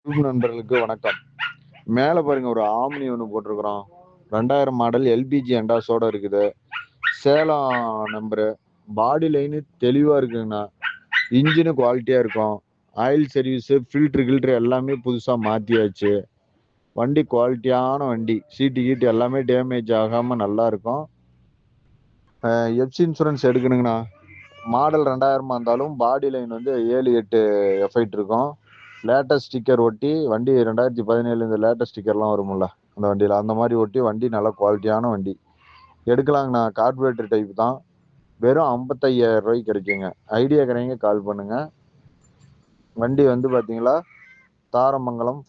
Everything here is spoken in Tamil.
நண்பர்களுக்கு வணக்கம். மேல பாருங்க ஒரு ஆம்னி ஒன்று போட்டிருக்கிறோம். 2000 மாடல் எல்பிஜி எண்டாஸோட இருக்குது. சேலம் நம்பரு. பாடி லைனு தெளிவா இருக்குங்கண்ணா. இன்ஜினு குவாலிட்டியா இருக்கும். ஆயில் சர்வீஸு ஃபில்ட்ரு கில்ட்ரு எல்லாமே புதுசா மாத்தியாச்சு. வண்டி குவாலிட்டியான வண்டி. சீட்டு கீட்டு எல்லாமே டேமேஜ் ஆகாம நல்லா இருக்கும். FC insurance எடுக்கணுங்கண்ணா. மாடல் 2000 இருந்தாலும் பாடி லைன் வந்து 7, 8 எஃப்ஐட் இருக்கும். லேட்டஸ்ட் ஸ்டிக்கர் ஒட்டி வண்டி 2017 இந்த லேட்டஸ்ட் ஸ்டிக்கர்லாம் வரும்ல அந்த வண்டியில் அந்த மாதிரி ஒட்டி வண்டி நல்ல குவாலிட்டியான வண்டி எடுக்கலாங்கண்ணா. கார்பரேட்டர் டைப் தான். வெறும் 55,000 ரூபாய்க்கு கிடைக்குங்க. ஐடியா கிடைங்க கால் பண்ணுங்க. வண்டி வந்து பார்த்தீங்களா தாரமங்கலம்